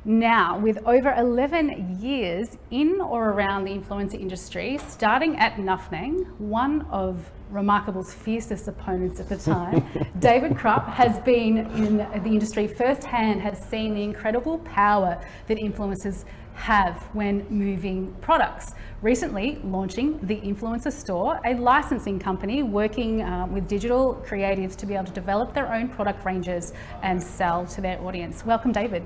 Now, with over 11 years in or around the influencer industry, starting at Nuffnang, one of Remarkable's fiercest opponents at the time, David Krupp has been in the industry firsthand, has seen the incredible power that influencers have when moving products. Recently launching the Influencer Store, a licensing company working with digital creatives to be able to develop their own product ranges and sell to their audience. Welcome, David.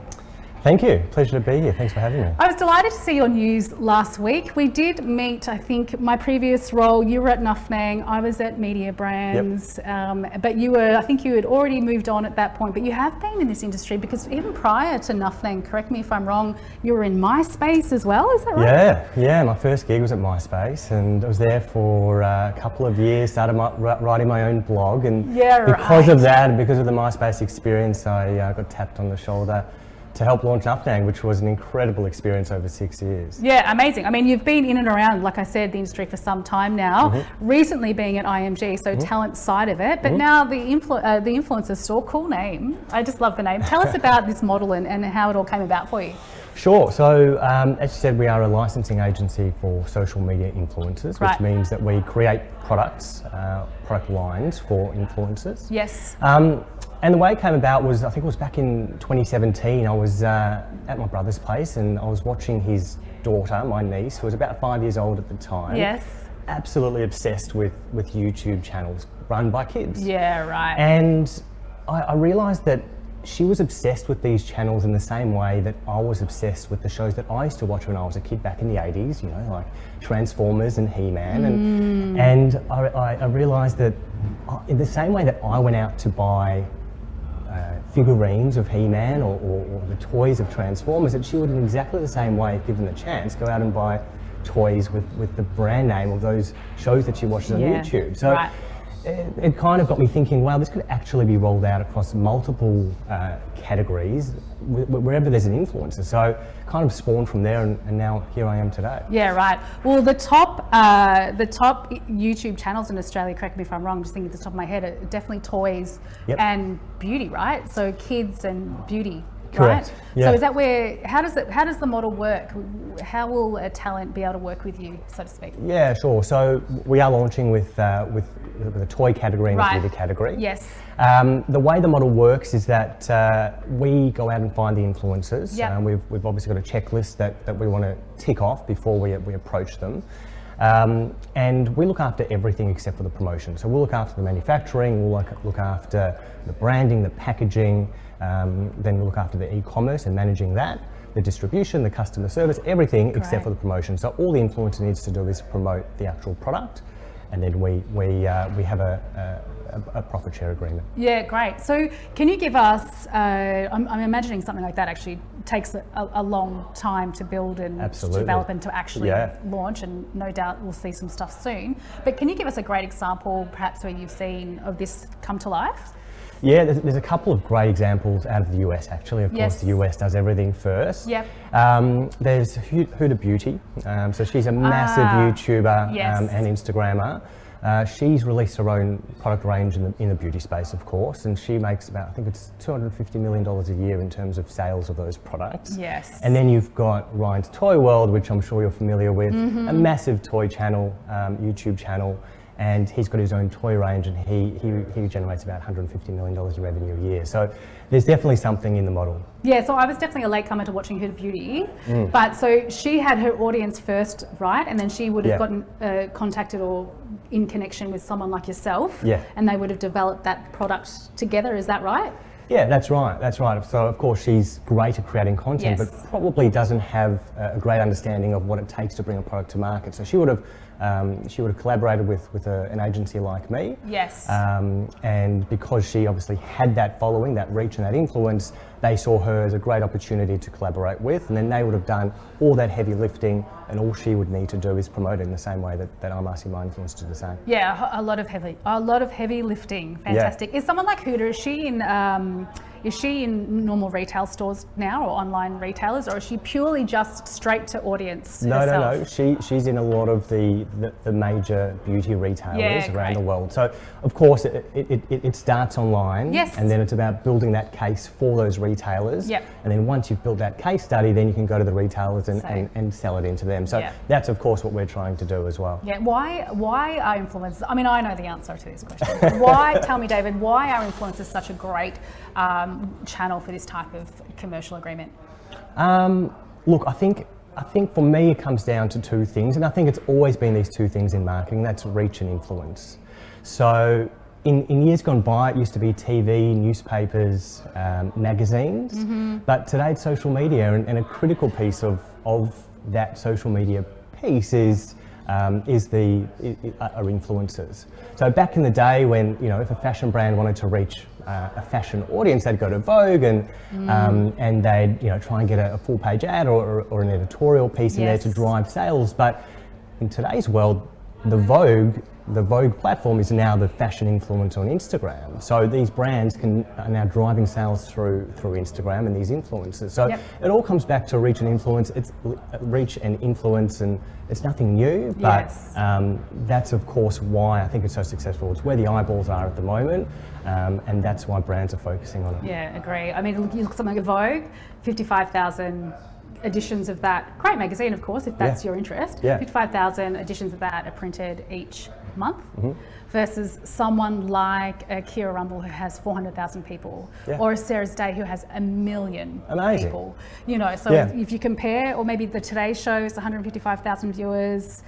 Thank you. Pleasure to be here. Thanks for having me. I was delighted to see your news last week. We did meet, I think, my previous role, you were at Nuffnang, I was at Media Brands, but I think you had already moved on at that point, but you have been in this industry because even prior to Nuffnang, correct me if I'm wrong, you were in MySpace as well, is that right? Yeah. My first gig was at MySpace and I was there for a couple of years, started writing my own blog, and because of that and because of the MySpace experience, I got tapped on the shoulder to help launch Nuffnang, which was an incredible experience over 6 years. Yeah, amazing. I mean, you've been in and around, like I said, the industry for some time now, recently being at IMG, so talent side of it, but now the Influencer Store, cool name. I just love the name. Tell us about this model and how it all came about for you. Sure. So, as you said, we are a licensing agency for social media influencers, which means that we create products, product lines for influencers. Yes. And the way it came about was, I think it was back in 2017, I was at my brother's place and I was watching his daughter, my niece, who was about 5 years old at the time. Yes. Absolutely obsessed with YouTube channels run by kids. Yeah, right. And I realised that she was obsessed with these channels in the same way that I was obsessed with the shows that I used to watch when I was a kid back in the 80s, you know, like Transformers and He-Man. And I realised that in the same way that I went out to buy figurines of He-Man or the toys of Transformers, that she would in exactly the same way, if given the chance, go out and buy toys with the brand name of those shows that she watches on YouTube. So it kind of got me thinking, wow, this could actually be rolled out across multiple categories wherever there's an influencer. So kind of spawned from there, and now here I am today. Yeah, right. Well, the top YouTube channels in Australia, correct me if I'm wrong, I'm just thinking at the top of my head, are definitely toys and beauty, right? So kids and beauty. Correct. Right? Yeah. So is that where, how does the model work? How will a talent be able to work with you, so to speak? Yeah, sure. So we are launching with a toy category and a beauty category. Yes. The way the model works is that we go out and find the influencers. We've obviously got a checklist that we want to tick off before we approach them. And we look after everything except for the promotion. So we'll look after the manufacturing, we'll look after the branding, the packaging, then we'll look after the e-commerce and managing that, the distribution, the customer service, everything except for the promotion. So all the influencer needs to do is promote the actual product, and then we have a profit share agreement. Yeah, great. So can you give us, I'm imagining something like that actually takes a long time to build and to develop and to actually launch, and no doubt we'll see some stuff soon. But can you give us a great example perhaps where you've seen of this come to life? Yeah, there's a couple of great examples out of the US actually. Of course, the US does everything first. Yep. There's Huda Beauty. So she's a massive YouTuber and Instagrammer. She's released her own product range in the beauty space, of course, and she makes about, I think it's $250 million a year in terms of sales of those products. Yes. And then you've got Ryan's Toy World, which I'm sure you're familiar with, a massive toy channel, YouTube channel. And he's got his own toy range, and he generates about $150 million in revenue a year. So there's definitely something in the model. Yeah, so I was definitely a latecomer to watching Huda Beauty, but so she had her audience first, right? And then she would have gotten contacted or in connection with someone like yourself, and they would have developed that product together, is that right? Yeah, that's right, that's right. So of course she's great at creating content, but probably doesn't have a great understanding of what it takes to bring a product to market. So she would have collaborated with an agency like me. Yes. And because she obviously had that following, that reach and that influence, they saw her as a great opportunity to collaborate with, and then they would have done all that heavy lifting, and all she would need to do is promote it in the same way that I'm asking my influence to do the same. Yeah, a lot of heavy lifting. Fantastic. Is someone like Huda, is she Is she in normal retail stores now or online retailers, or is she purely just straight to audience herself? No. She's in a lot of the major beauty retailers around great. the world. So of course it starts online, yes. and then it's about building that case for those retailers. Yep. And then once you've built that case study, then you can go to the retailers and sell it into them. So that's of course what we're trying to do as well. Yeah. Why are influencers? I mean, I know the answer to this question. Why? Tell me, David. Why are influencers such a great channel for this type of commercial agreement? Look, I think for me it comes down to two things, and I think it's always been these two things in marketing. That's reach and influence. So in years gone by, it used to be TV, newspapers, magazines, but today it's social media, and a critical piece of that social media piece is are influencers. So back in the day, when if a fashion brand wanted to reach a fashion audience, they'd go to Vogue and they'd try and get a full page ad or an editorial piece in there to drive sales. But in today's world, the Vogue platform is now the fashion influencer on Instagram. So these brands are now driving sales through Instagram and these influencers. So it all comes back to reach and influence. It's reach and influence, and it's nothing new, but that's of course why I think it's so successful. It's where the eyeballs are at the moment, and that's why brands are focusing on it. Yeah, agree. I mean, you look at something like Vogue, 55,000 editions of that, great magazine of course, if that's your interest. 55,000 editions of that are printed each month, versus someone like a Kira Rumble who has 400,000 people, or a Sarah's Day who has 1 million people. So if you compare, or maybe the Today Show's 155,000 viewers,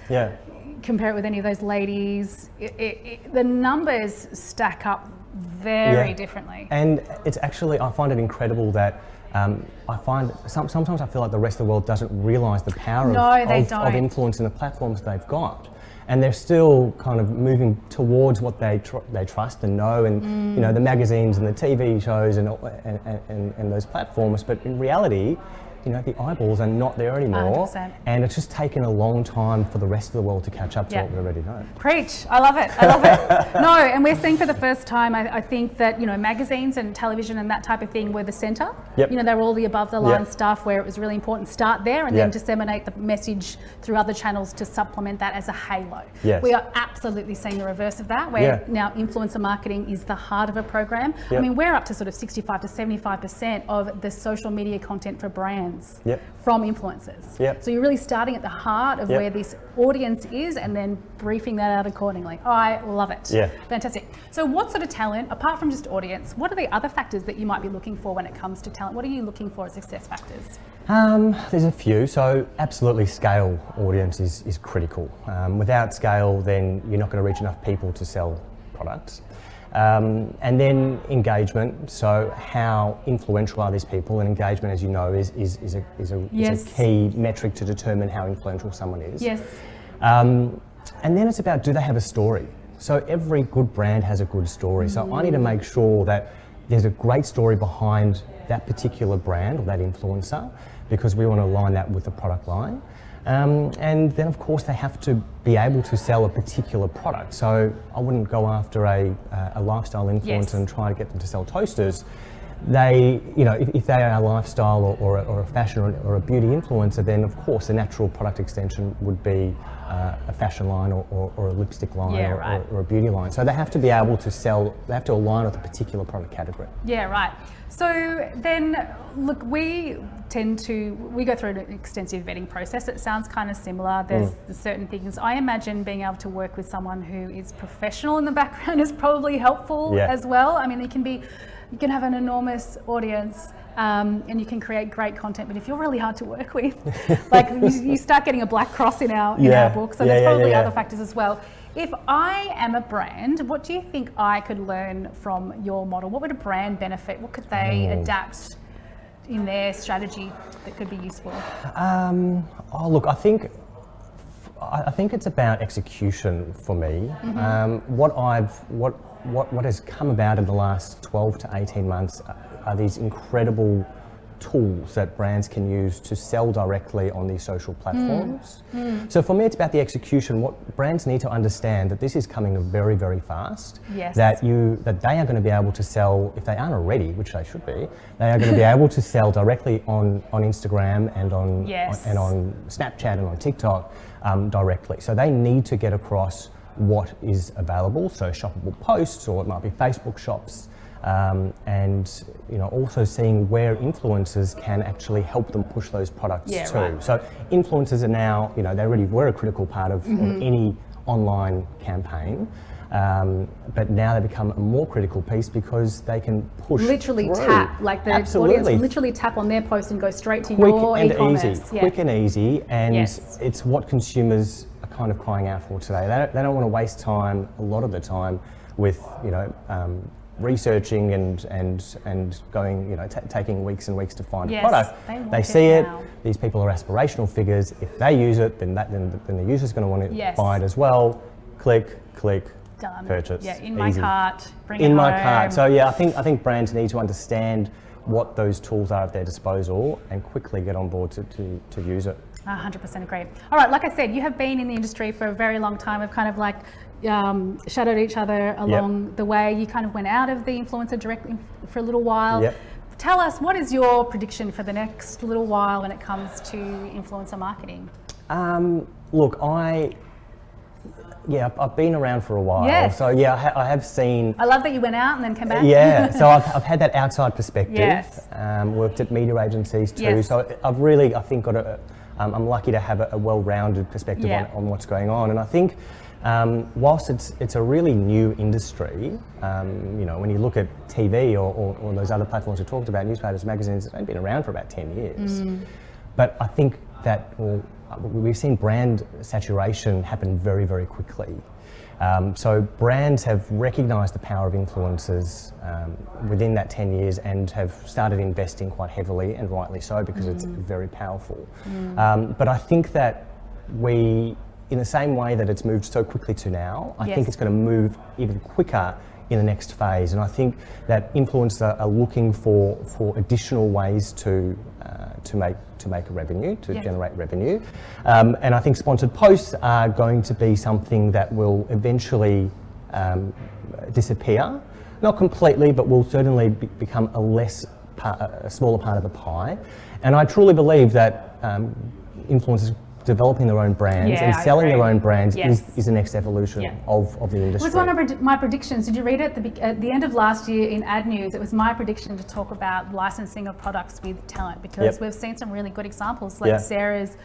compare it with any of those ladies, the numbers stack up very differently. And it's actually, I find it incredible that I find sometimes I feel like the rest of the world doesn't realise the power of influence and the platforms they've got, and they're still kind of moving towards what they trust and know, and the magazines and the TV shows and those platforms. But in reality, the eyeballs are not there anymore, 100%. And it's just taken a long time for the rest of the world to catch up to what we already know. Preach! I love it. I love it. No, and we're seeing for the first time, I think that magazines and television and that type of thing were the centre. They were all the above the line stuff where it was really important. Start there and then disseminate the message through other channels to supplement that as a halo. We are absolutely seeing the reverse of that, where now influencer marketing is the heart of a program. I mean, we're up to sort of 65 to 75% of the social media content for brands from influencers. So you're really starting at the heart of where this audience is and then briefing that out accordingly. I love it. Fantastic. So what sort of talent, apart from just audience, what are the other factors that you might be looking for when it comes to talent? What are you looking for as success factors? There's a few. So absolutely scale audience is critical. Without scale, then you're not going to reach enough people to sell products. And then engagement, so how influential are these people, and engagement, as you know, is a key metric to determine how influential someone is. And then it's about, do they have a story? So every good brand has a good story, so I need to make sure that there's a great story behind that particular brand or that influencer, because we want to align that with the product line. And then of course they have to be able to sell a particular product. So I wouldn't go after a lifestyle influencer and try to get them to sell toasters. They, if they are a lifestyle or a fashion or a beauty influencer, then of course the natural product extension would be a fashion line or a lipstick line or a beauty line. So they have to be able to sell, they have to align with a particular product category. So then, look, we go through an extensive vetting process. It sounds kind of similar. There's certain things. I imagine being able to work with someone who is professional in the background is probably helpful as well. I mean, you can have an enormous audience and you can create great content, but if you're really hard to work with, like you start getting a black cross in our book. So there's probably other factors as well. If I am a brand, what do you think I could learn from your model? What would a brand benefit? What could they adapt in their strategy that could be useful? Look, I think it's about execution for me. What has come about in the last 12 to 18 months are these incredible tools that brands can use to sell directly on these social platforms. So for me, it's about the execution. What brands need to understand that this is coming very, very fast. Yes. That they are going to be able to sell, if they aren't already, which they should be, they are going to be able to sell directly on Instagram and on Snapchat and on TikTok directly. So they need to get across what is available, so shoppable posts, or it might be Facebook shops. And also seeing where influencers can actually help them push those products too. Right. So influencers are now, they already were a critical part of any online campaign, but now they become a more critical piece because they can push literally through. Tap, like the audience literally tap on their post and go straight to your e-commerce. Quick and easy, and it's what consumers are kind of crying out for today. They don't want to waste time, a lot of the time, with researching and going, taking weeks and weeks to find a product. They see it. These people are aspirational figures. If they use it, then the user's going to want to buy it as well. Click, done. Purchase. Yeah, in my cart. Bring it in home. my cart. So I think brands need to understand what those tools are at their disposal and quickly get on board to use it. 100% agree. All right, like I said, you have been in the industry for a very long time. We've kind of like shadowed each other along the way. You kind of went out of the influencer directly for a little while. Yep. Tell us, what is your prediction for the next little while when it comes to influencer marketing? Look, I've been around for a while. Yes. So I have seen. I love that you went out and then came back. Yeah, so I've had that outside perspective. Yes. Worked at media agencies too. Yes. So I've really, I think, I'm lucky to have a well-rounded perspective on what's going on. And I think whilst it's a really new industry, when you look at TV or those other platforms we talked about, newspapers, magazines, they've been around for about 10 years. But I think that we've seen brand saturation happen very, very quickly. So brands have recognised the power of influencers within that 10 years and have started investing quite heavily, and rightly so, because it's very powerful. But I think that in the same way that it's moved so quickly to now, I think it's going to move even quicker in the next phase. And I think that influencers are looking for additional ways to make a revenue, to generate revenue. And I think sponsored posts are going to be something that will eventually disappear. Not completely, but will certainly become a smaller part of the pie. And I truly believe that influencers developing their own brands and selling their own brands is the next evolution of the industry. It was one of my predictions. Did you read it at the end of last year in Ad News? It was my prediction to talk about licensing of products with talent, because we've seen some really good examples, like Sarah's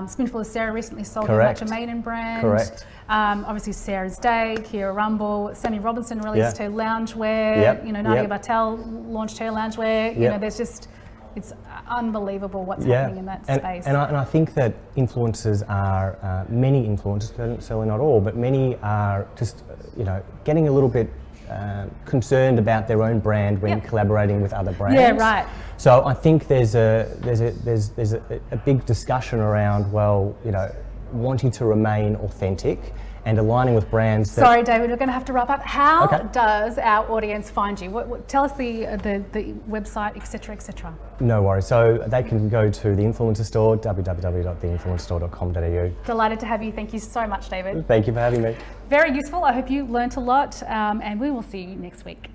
Spoonful of Sarah recently sold their Matcha Maiden brand. Correct. Obviously Sarah's Day, Kira Rumble, Sammy Robinson released her loungewear. Nadia Bartel launched her loungewear. There's just, it's unbelievable what's happening in that space. And I think that influencers are, many influencers, certainly not all, but many are just, getting a little bit concerned about their own brand when collaborating with other brands. Yeah, right. So I think there's a big discussion around, wanting to remain authentic and aligning with brands. Sorry, David, we're going to have to wrap up. How does our audience find you? Tell us the website, etc., etc. No worries. So they can go to the Influencer Store, www.theinfluencerstore.com.au. Delighted to have you. Thank you so much, David. Thank you for having me. Very useful. I hope you learnt a lot, and we will see you next week.